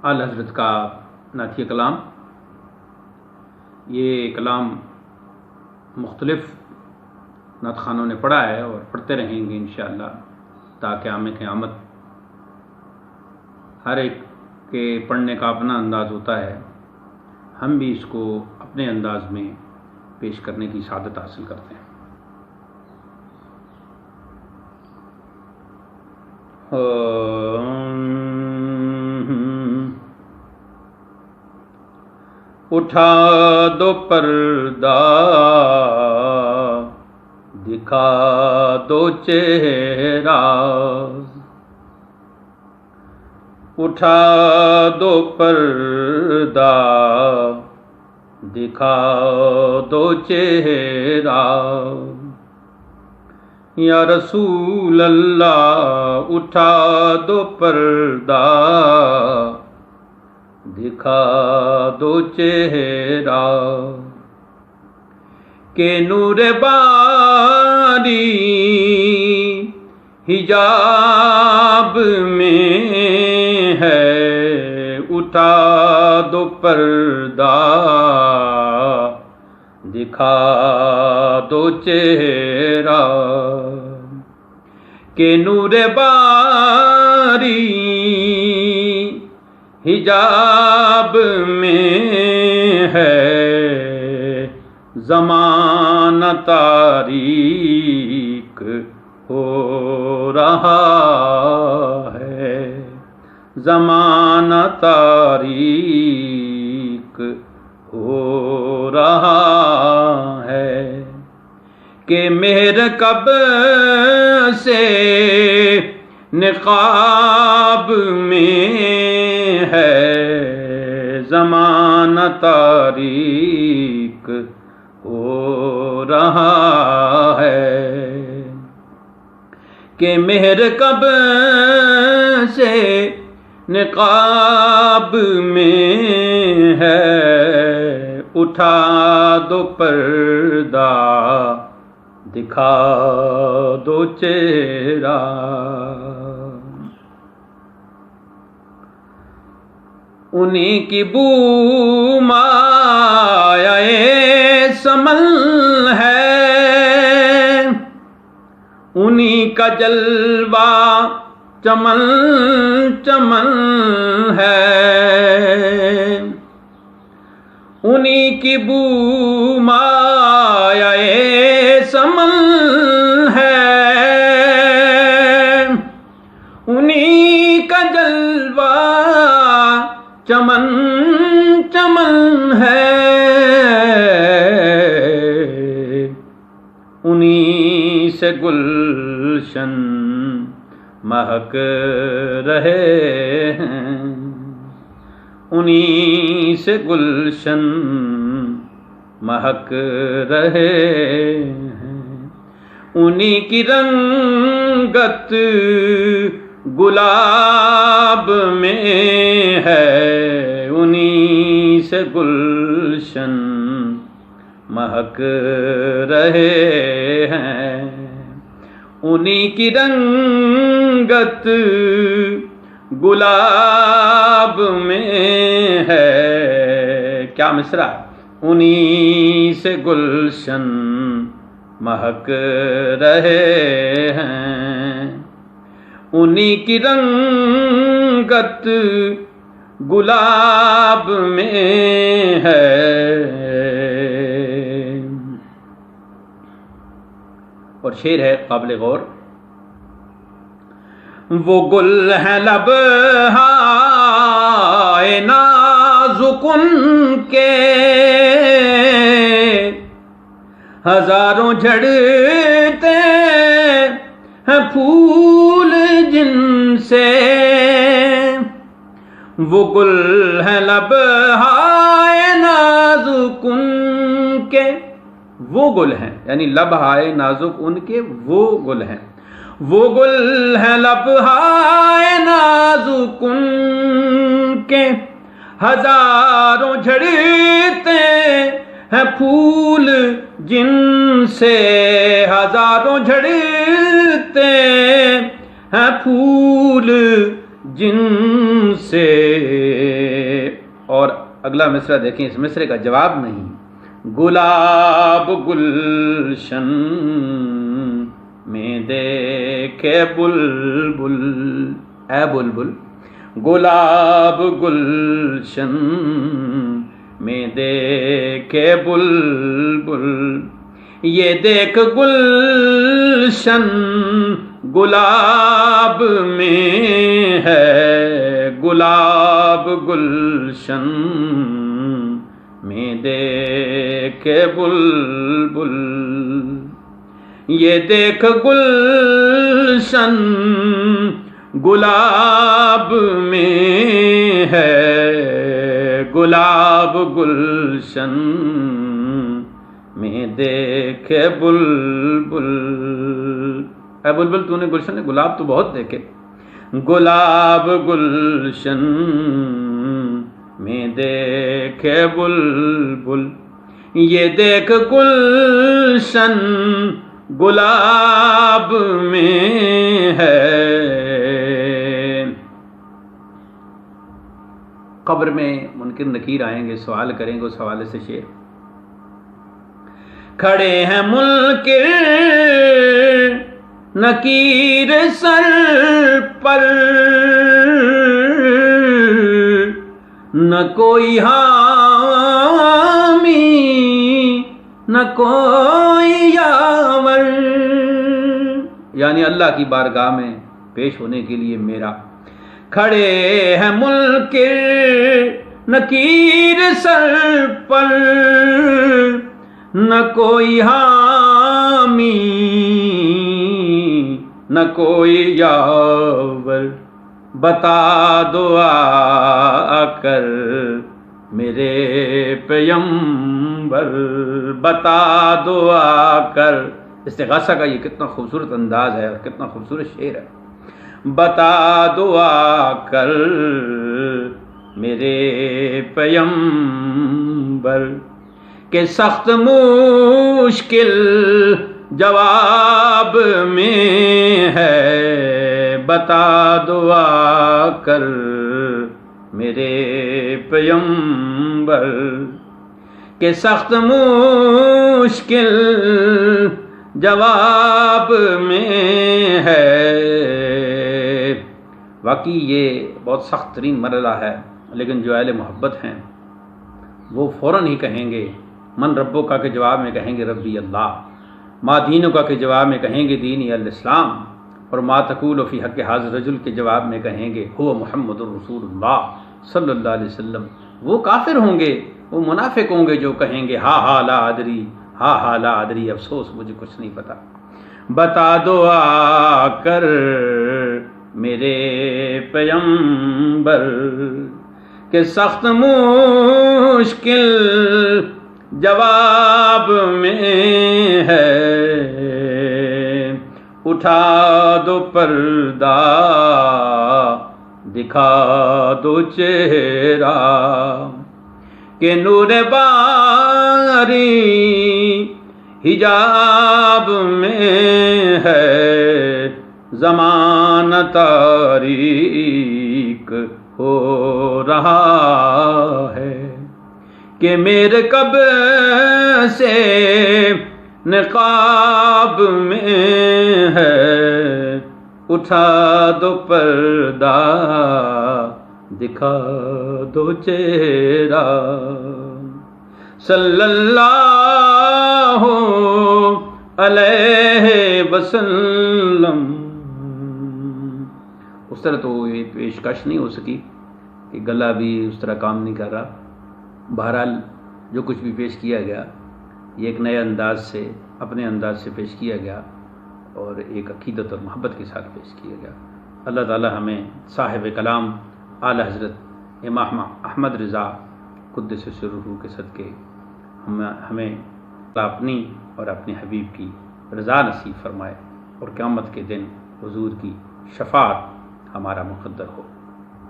اعلی حضرت کا نعتیہ کلام. یہ کلام مختلف نعت خوانوں نے پڑھا ہے اور پڑھتے رہیں گے انشاءاللہ تاکہ قیام قیامت. ہر ایک کے پڑھنے کا اپنا انداز ہوتا ہے، ہم بھی اس کو اپنے انداز میں پیش کرنے کی سعادت حاصل کرتے ہیں. اٹھا دو پردہ، دکھا دو چہرہ، اٹھا دو پردہ، دکھا دو چہرہ، یا رسول اللہ اٹھا دو پردہ، دکھا دو چہرہ، کہ نور باری حجاب میں ہے. اٹھا دو پردہ، دکھا دو چہرہ، کہ نور باری حجاب میں ہے. زمانہ تاریک ہو رہا ہے، زمانہ تاریک ہو رہا ہے، کہ مہر کب سے نقاب میں ہے. زمانہ تاریک ہو رہا ہے، کہ مہر کب سے نقاب میں ہے. اٹھا دو پردہ، دکھا دو چہرہ. انہی کی بو مایۂ سمل ہے، انہی کا جلوہ چمن چمن ہے. انہی کی بو مایۂ سمل ہے، انہی کا جلوہ چمن چمن ہے. انہی سے گلشن مہک رہے ہیں، انہی سے گلشن مہک رہے ہیں. انہی کی رنگت گلاب میں ہے، انہی سے گلشن مہک رہے ہیں. انہی کی رنگت گلاب میں ہے. کیا مصرع! انہی سے گلشن مہک رہے ہیں، انہی کی رنگت گلاب میں ہے. اور شعر ہے قابل غور. وہ گل ہے لبہائے نازک ان کے، ہزاروں جھڑتے ہیں پھول جن سے. وہ گل ہے لبہائے نازک ان کے، وہ گل ہیں یعنی لبہائے نازک ان کے وہ گل ہیں. وہ گل ہے لبہائے نازک ان کے، ہزاروں جھڑتے ہیں پھول جن سے. ہزاروں جھڑتے ہیں پھول جن سے اور اگلا مصرع دیکھیں، اس مصرع کا جواب نہیں، گلاب گلشن میں دیکھے بلبل، اے بلبل، گلاب گلشن میں دیکھے بلبل، یہ دیکھ گلشن گلاب میں ہے، گلاب گلشن میں دیکھے بلبل، یہ دیکھ گلشن گلاب میں ہے، گلاب گلشن میں دیکھے بلبل، اے بلبل تو نے گلشن گلاب تو بہت دیکھے، گلاب گلشن میں دیکھے بلبل، یہ دیکھ گلشن گلاب میں ہے۔ قبر میں منکر نکیر آئیں گے، سوال کریں گے، اس حوالے سے شعر، کھڑے ہیں منکر نکیر سر پر، نہ کوئی حامی نہ کوئی یاور، یعنی اللہ کی بارگاہ میں پیش ہونے کے لیے میرا کھڑے ہیں منکر نکیر سر پر، نہ کوئی حامی نہ کوئی یاور، بتا دو آ کر میرے پیمبر، بتا دو آ کر، استغاثہ کا یہ کتنا خوبصورت انداز ہے اور کتنا خوبصورت شعر ہے، بتا دو آ کر میرے پیمبر، کہ سخت مشکل جواب میں ہے، بتا دو آ کر میرے پیمبر، کہ سخت مشکل جواب میں ہے۔ واقعی یہ بہت سخت ترین مرحلہ ہے، لیکن جو اہل محبت ہیں وہ فوراً ہی کہیں گے من ربو کا کے جواب میں کہیں گے ربی اللہ، ما دینو کا کے جواب میں کہیں گے دینی الاسلام، اور ما تقول فی حق حاضر رجل کے جواب میں کہیں گے هو محمد الرسول اللہ صلی اللہ علیہ وسلم۔ وہ کافر ہوں گے، وہ منافق ہوں گے جو کہیں گے ہا لا ادری، ہا لا ادری، افسوس مجھے کچھ نہیں پتا، بتا دو آ کر میرے پیمبر، کہ سخت مشکل جواب میں ہے، اٹھا دو پردہ دکھا دو چہرہ، کہ نور باری حجاب میں ہے، زمانہ تاریک ہو رہا ہے، کہ میرے کب سے نقاب میں ہے، اٹھا دو پردہ دکھا دو چہرہ، صلی اللہ علیہ وسلم۔ اس طرح تو یہ پیشکش نہیں ہو سکی کہ گلا بھی اس طرح کام نہیں کر رہا، بہرحال جو کچھ بھی پیش کیا گیا یہ ایک نئے انداز سے، اپنے انداز سے پیش کیا گیا اور ایک عقیدت اور محبت کے ساتھ پیش کیا گیا۔ اللہ تعالی ہمیں صاحب کلام اعلی حضرت امام احمد رضا قدس سرہ کے صدقے ہمیں اپنی اور اپنے حبیب کی رضا نصیب فرمائے، اور قیامت کے دن حضور کی شفاعت ہمارا مقدر ہو۔